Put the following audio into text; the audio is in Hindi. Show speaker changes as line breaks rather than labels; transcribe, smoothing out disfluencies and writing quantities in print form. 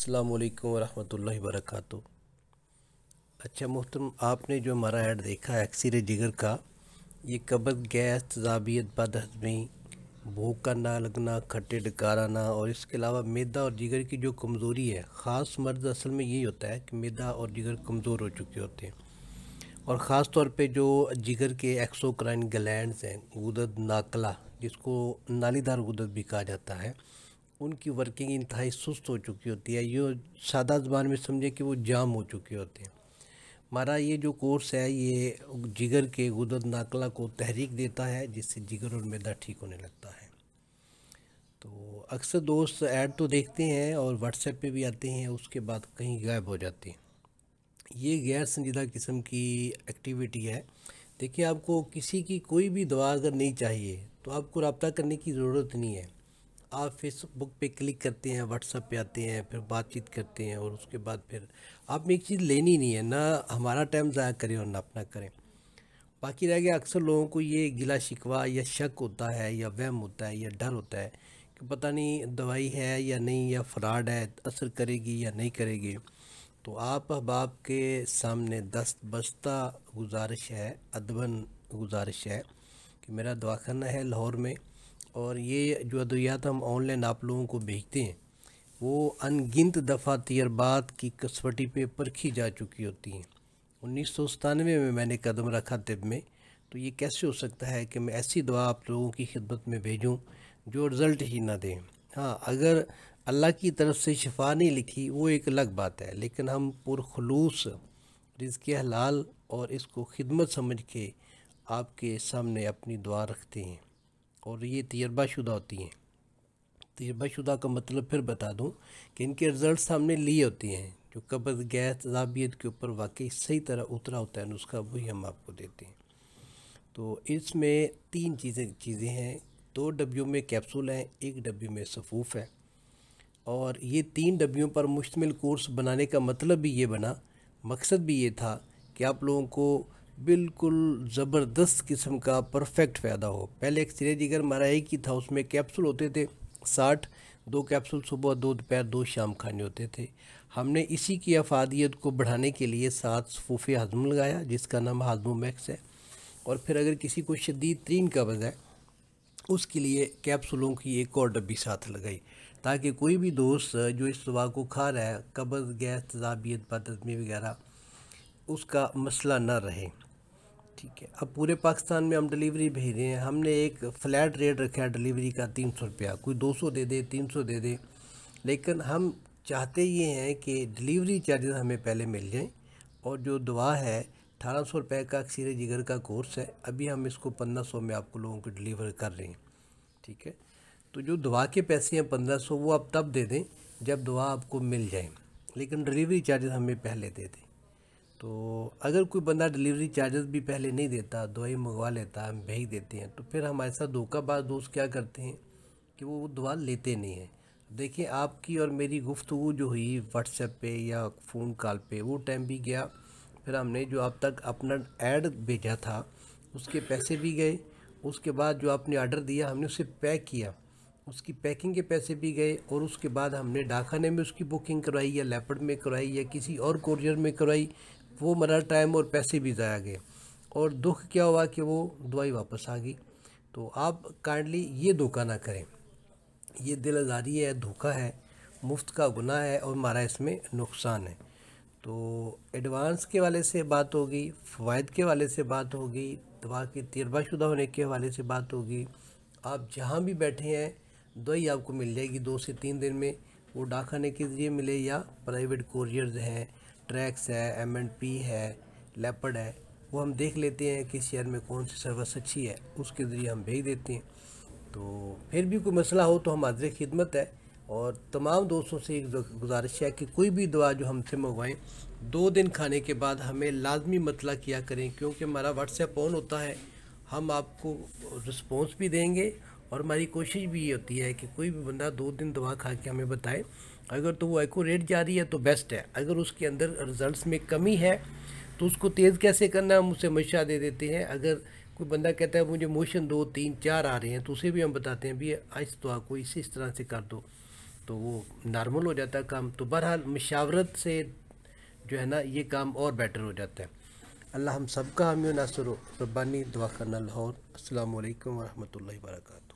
अस्सलाम वालेकुम वरहमतुल्लाहि वबरकातुहू। अच्छा मोहतरम, आपने जो हमारा ऐड देखा है अक्सीर जिगर का, ये कब्ज़, गैस, तेज़ाबियत, बदहज़मी, भूख का ना लगना, खट्टे डकाराना और इसके अलावा मैदा और जिगर की जो कमज़ोरी है, ख़ास मर्द असल में यही होता है कि मैदा और जिगर कमज़ोर हो चुके होते हैं। और ख़ास तौर पे जो जिगर के एक्सोक्राइन ग्लैंड्स हैं, गुदद नाकला, जिसको नालीदार गुदद भी कहा जाता है, उनकी वर्किंग इंतहाई सुस्त हो चुकी होती है। ये सादा ज़बान में समझे कि वो जाम हो चुके होते हैं। हमारा ये जो कोर्स है ये जिगर के गुदद नाकला को तहरीक देता है, जिससे जिगर और मैदा ठीक होने लगता है। तो अक्सर दोस्त ऐड तो देखते हैं और व्हाट्सएप पे भी आते हैं, उसके बाद कहीं गायब हो जाते हैं। ये गैर संजीदा किस्म की एक्टिविटी है। देखिए, आपको किसी की कोई भी दवा अगर नहीं चाहिए तो आपको रब्ता करने की ज़रूरत नहीं है। आप फेसबुक पे क्लिक करते हैं, व्हाट्सएप पे आते हैं, फिर बातचीत करते हैं और उसके बाद फिर आपने एक चीज़ लेनी नहीं है, ना हमारा टाइम ज़ाया करें और ना अपना करें। बाकी रह गया, अक्सर लोगों को ये गिला शिकवा या शक होता है या वहम होता है या डर होता है कि पता नहीं दवाई है या नहीं, या फ्रॉड है, असर करेगी या नहीं करेगी। तो आप अहबाब के सामने दस्त बस्ता गुजारिश है, अदबन गुजारिश है कि मेरा दवाखाना है लाहौर में, और ये जो अद्वियात हम ऑनलाइन आप लोगों को भेजते हैं वो अनगिनत दफ़ा तजर्बात की कसवटी पे परखी जा चुकी होती हैं। 1997 में मैंने कदम रखा तिब में, तो ये कैसे हो सकता है कि मैं ऐसी दवा आप लोगों की खिदमत में भेजूं जो रिज़ल्ट ही ना दें। हाँ, अगर अल्लाह की तरफ से शिफा नहीं लिखी वो एक अलग बात है, लेकिन हम पुरखलूस रिज़्क़ हलाल और इसको खिदमत समझ के आपके सामने अपनी दुआ रखते हैं, और ये तजर्बाशुदा होती हैं। तजर्बाशुदा का मतलब फिर बता दूं कि इनके रिज़ल्ट हमने लिए होते हैं। जो कब्ज़, गैस, तेज़ाबियत के ऊपर वाकई सही तरह उतरा होता है नुस्खा, वही हम आपको देते हैं। तो इसमें तीन चीज़ें हैं। 2 डब्बियों में कैप्सूल हैं, 1 डब्बी में सफ़ूफ़ है। और ये 3 डब्बियों पर मुश्तमिल कोर्स बनाने का मतलब भी ये बना, मकसद भी ये था कि आप लोगों को बिल्कुल ज़बरदस्त किस्म का परफेक्ट फ़ायदा हो। पहले एक सिरे जिगर हमारा एक ही था, उसमें कैप्सूल होते थे 60, 2 कैप्सूल सुबह, 2 दोपहर, 2 शाम खाने होते थे। हमने इसी की अफादियत को बढ़ाने के लिए 7 सफ़ूफ़े हज़म लगाया, जिसका नाम हाज़मोमैक्स है। और फिर अगर किसी को शदीद तरीन कब्ज़ है उसके लिए कैप्सूलों की एक और डब्बी साथ लगाई, ताकि कोई भी दोस्त जो इस दवा को खा रहा है, कब्ज़, गैस, तेज़ाबियत, बदहज़मी वगैरह, उसका मसला न रहे। ठीक है। अब पूरे पाकिस्तान में हम डिलीवरी भेज रहे हैं। हमने एक फ़्लैट रेट रखा है डिलीवरी का 300 रुपया। कोई 200 दे दे, 300 दे दे, लेकिन हम चाहते ये हैं कि डिलीवरी चार्जेस हमें पहले मिल जाएं। और जो दवा है 1800 रुपये का अक्सीर जिगर का कोर्स है, अभी हम इसको 1500 में आपको लोगों को डिलीवर कर रहे हैं। ठीक है। तो जो दवा के पैसे हैं 1500, वो आप तब दे दें जब दवा आपको मिल जाए, लेकिन डिलीवरी चार्जेस हमें पहले दे दें। तो अगर कोई बंदा डिलीवरी चार्जेस भी पहले नहीं देता, दवाई मंगवा लेता, हम भेज देते हैं, तो फिर हमारे साथ धोखाबाज दोस्त क्या करते हैं कि वो दवा लेते नहीं हैं। देखिए, आपकी और मेरी गुफ्तगू जो हुई व्हाट्सएप पे या फ़ोन कॉल पे, वो टाइम भी गया। फिर हमने जो अब तक अपना ऐड भेजा था उसके पैसे भी गए। उसके बाद जो आपने ऑर्डर दिया हमने उसे पैक किया, उसकी पैकिंग के पैसे भी गए। और उसके बाद हमने डाकखाने में उसकी बुकिंग करवाई या लेपर्ड में करवाई या किसी और कोरियर में करवाई, वो हमारा टाइम और पैसे भी ज़ाया गए। और दुख क्या हुआ कि वो दवाई वापस आ गई। तो आप काइंडली ये धोखा ना करें, ये दिल आज़ारी है, धोखा है, मुफ्त का गुनाह है और हमारा इसमें नुकसान है। तो एडवांस के वाले से बात होगी, फ़वाइद के वाले से बात होगी, दवा के तजर्बाशुदा होने के हवाले से बात होगी। आप जहाँ भी बैठे हैं दवाई आपको मिल जाएगी 2 से 3 दिन में। वो डाकखाने के ज़रिए मिले या प्राइवेट कोरियर्स हैं, ट्रैक्स है, M&P है, लेपर्ड है, वो हम देख लेते हैं कि शहर में कौन सी सर्विस अच्छी है, उसके ज़रिए हम भेज देते हैं। तो फिर भी कोई मसला हो तो हम हाज़िर खिदमत है। और तमाम दोस्तों से एक गुजारिश है कि कोई भी दवा जो हमसे मंगवाएं 2 दिन खाने के बाद हमें लाजमी मतला किया करें, क्योंकि हमारा व्हाट्सएप ऑन होता है, हम आपको रिस्पॉन्स भी देंगे। और हमारी कोशिश भी ये होती है कि कोई भी बंदा 2 दिन दवा खा के हमें बताए, अगर तो वो एक्यूरेट जा रही है तो बेस्ट है, अगर उसके अंदर रिज़ल्ट्स में कमी है तो उसको तेज़ कैसे करना है हम उसे मशवरा दे देते हैं। अगर कोई बंदा कहता है मुझे मोशन 2, 3, 4 आ रहे हैं, तो उसे भी हम बताते हैं भी इस दवा को इस तरह से कर दो। तो वो नॉर्मल हो जाता है काम। तो बहरहाल मशावरत से जो है ना ये काम और बेटर हो जाता है। अल्लाह हम सबका हामी नासर हो। रब्बानी दुआ करना लाहौर। अस्सलामु अलैकुम वरहमतुल्लाहि वबरकातुहू।